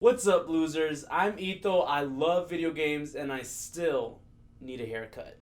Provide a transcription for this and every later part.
What's up, losers? I'm Ito. I love video games and I still need a haircut.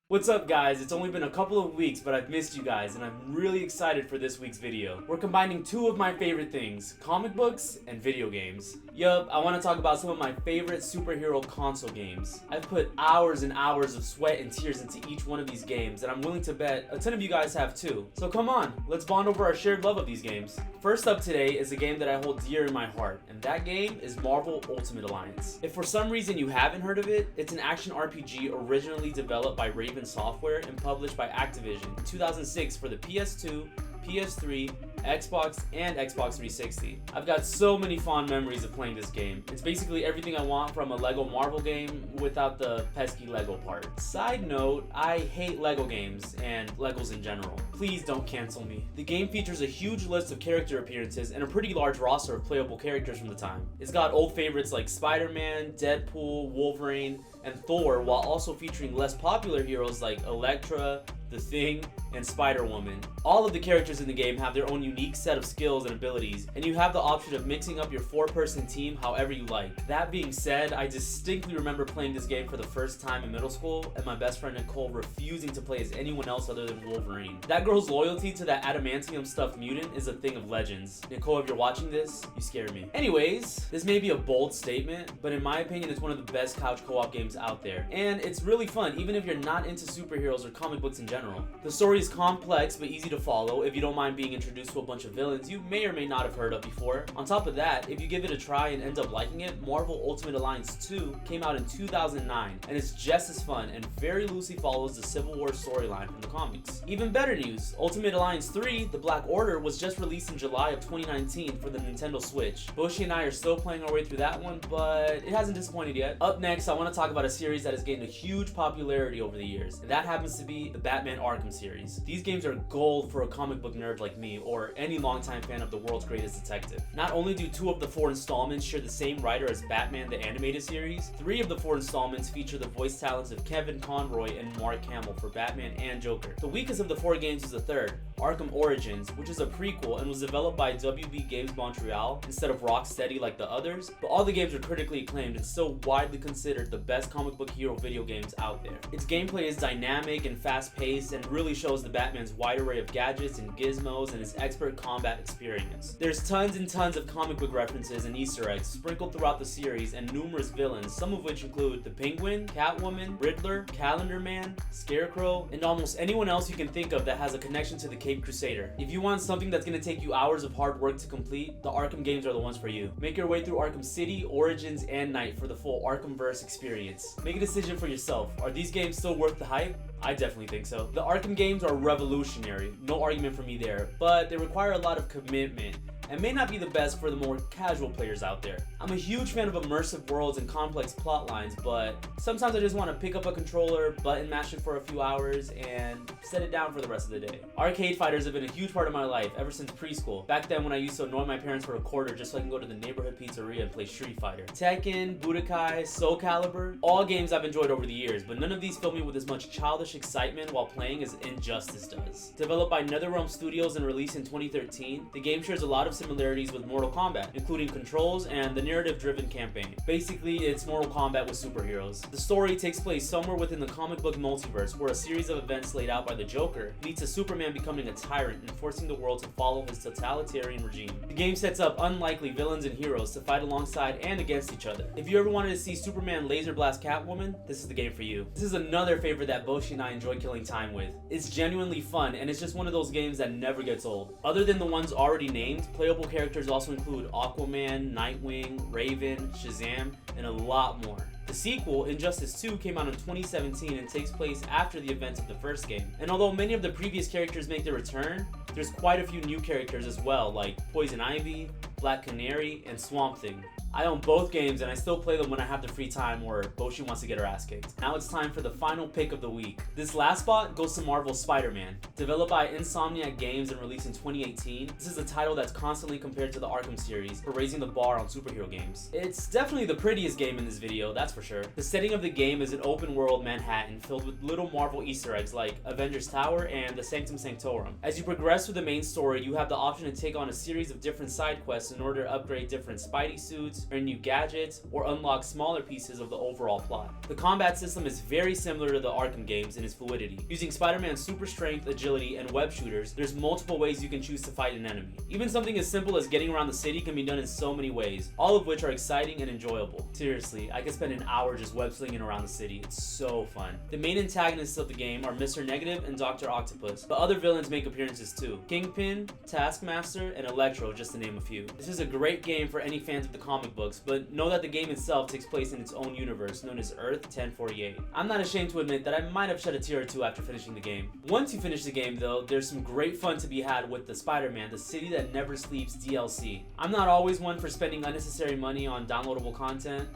What's up, guys? It's only been a couple of weeks, but I've missed you guys, and I'm really excited for this week's video. We're combining two of my favorite things, comic books and video games. Yup, I want to talk about some of my favorite superhero console games. I've put hours and hours of sweat and tears into each one of these games, and I'm willing to bet a ton of you guys have too. So come on, let's bond over our shared love of these games. First up today is a game that I hold dear in my heart, and that game is Marvel Ultimate Alliance. If for some reason you haven't heard of it, it's an action RPG originally developed by Raven Software and published by Activision in 2006 for the PS2, PS3, Xbox, and Xbox 360. I've got so many fond memories of playing this game. It's basically everything I want from a Lego Marvel game without the pesky Lego part. Side note, I hate Lego games and Legos in general. Please don't cancel me. The game features a huge list of character appearances and a pretty large roster of playable characters from the time. It's got old favorites like SpiderMan, Deadpool, Wolverine, and Thor, while also featuring less popular heroes like Elektra, The Thing, and Spider-Woman. All of the characters in the game have their own unique set of skills and abilities, and you have the option of mixing up your 4-person team however you like. That being said, I distinctly remember playing this game for the first time in middle school, and my best friend Nicole refusing to play as anyone else other than Wolverine. That girl's loyalty to that adamantium stuffed mutant is a thing of legends. Nicole, if you're watching this, you scare me. Anyways, this may be a bold statement, but in my opinion, it's one of the best couch co-op games out there. And it's really fun, even if you're not into superheroes or comic books in general. The story is complex but easy to follow if you don't mind being introduced to a bunch of villains you may or may not have heard of before. On top of that, if you give it a try and end up liking it, Marvel Ultimate Alliance 2 came out in 2009 and it's just as fun and very loosely follows the Civil War storyline from the comics. Even better news, Ultimate Alliance 3, The Black Order, was just released in July of 2019 for the Nintendo Switch. Boshi and I are still playing our way through that one, but it hasn't disappointed yet. Up next, I want to talk about a series that has gained a huge popularity over the years, and that happens to be the Batman Arkham series. These games are gold for a comic book nerd like me, or any longtime fan of the world's greatest detective. Not only do 2 of the 4 installments share the same writer as Batman the Animated Series, 3 of the 4 installments feature the voice talents of Kevin Conroy and Mark Hamill for Batman and Joker. The weakest of the 4 games is the third, Arkham Origins, which is a prequel and was developed by WB Games Montreal instead of Rocksteady like the others, but all the games are critically acclaimed and still widely considered the best comic book hero video games out there. Its gameplay is dynamic and fast-paced and really shows the Batman's wide array of gadgets and gizmos and his expert combat experience. There's tons and tons of comic book references and Easter eggs sprinkled throughout the series and numerous villains, some of which include the Penguin, Catwoman, Riddler, Calendar Man, Scarecrow, and almost anyone else you can think of that has a connection to the Caped Crusader. If you want something that's going to take you hours of hard work to complete, the Arkham games are the ones for you. Make your way through Arkham City, Origins, and Night for the full Arkhamverse experience. Make a decision for yourself. Are these games still worth the hype? I definitely think so. The Arkham games are revolutionary, no argument from me there, but they require a lot of commitment and may not be the best for the more casual players out there. I'm a huge fan of immersive worlds and complex plot lines, but sometimes I just want to pick up a controller, button mash it for a few hours, and set it down for the rest of the day. Arcade fighters have been a huge part of my life ever since preschool. Back then when I used to annoy my parents for a quarter just so I can go to the neighborhood pizzeria and play Street Fighter. Tekken, Budokai, Soul Calibur, all games I've enjoyed over the years, but none of these fill me with as much childish excitement while playing as Injustice does. Developed by NetherRealm Studios and released in 2013, the game shares a lot of similarities with Mortal Kombat, including controls and the narrative-driven campaign. Basically, it's Mortal Kombat with superheroes. The story takes place somewhere within the comic book multiverse, where a series of events laid out by the Joker leads to Superman becoming a tyrant and forcing the world to follow his totalitarian regime. The game sets up unlikely villains and heroes to fight alongside and against each other. If you ever wanted to see Superman laser blast Catwoman, this is the game for you. This is another favorite that Boshi and I enjoy killing time with. It's genuinely fun, and it's just one of those games that never gets old. Other than the ones already named, playable characters also include Aquaman, Nightwing, Raven, Shazam, and a lot more. The sequel, Injustice 2, came out in 2017 and takes place after the events of the first game. And although many of the previous characters make their return, there's quite a few new characters as well, like Poison Ivy, Black Canary, and Swamp Thing. I own both games and I still play them when I have the free time or Boshi wants to get her ass kicked. Now it's time for the final pick of the week. This last spot goes to Marvel's SpiderMan. Developed by Insomniac Games and released in 2018, this is a title that's constantly compared to the Arkham series for raising the bar on superhero games. It's definitely the prettiest game in this video, that's for sure. The setting of the game is an open world Manhattan filled with little Marvel Easter eggs like Avengers Tower and the Sanctum Sanctorum. As you progress through the main story, you have the option to take on a series of different side quests in order to upgrade different Spidey suits, earn new gadgets, or unlock smaller pieces of the overall plot. The combat system is very similar to the Arkham games in its fluidity. Using Spider-Man's super strength, agility, and web shooters, there's multiple ways you can choose to fight an enemy. Even something as simple as getting around the city can be done in so many ways, all of which are exciting and enjoyable. Seriously, I could spend an hour just web slinging around the city. It's so fun. The main antagonists of the game are Mr. Negative and Dr. Octopus, but other villains make appearances too. Kingpin, Taskmaster, and Electro, just to name a few. This is a great game for any fans of the comic books, but know that the game itself takes place in its own universe known as Earth 1048. I'm not ashamed to admit that I might have shed a tear or two after finishing the game. Once you finish the game though, there's some great fun to be had with the Spider-Man, the City That Never Sleeps DLC. I'm not always one for spending unnecessary money on downloadable content,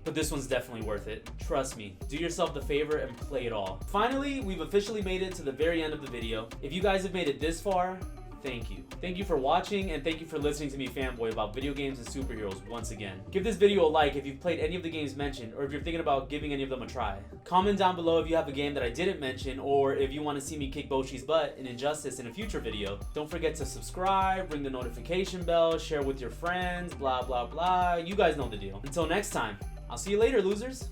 but this one's definitely worth it. Trust me, do yourself the favor and play it all. Finally, we've officially made it to the very end of the video. If you guys have made it this far, thank you. Thank you for watching and thank you for listening to me fanboy about video games and superheroes once again. Give this video a like if you've played any of the games mentioned or if you're thinking about giving any of them a try. Comment down below if you have a game that I didn't mention or if you want to see me kick Boshi's butt in Injustice in a future video. Don't forget to subscribe, ring the notification bell, share with your friends, blah blah blah. You guys know the deal. Until next time, I'll see you later, losers.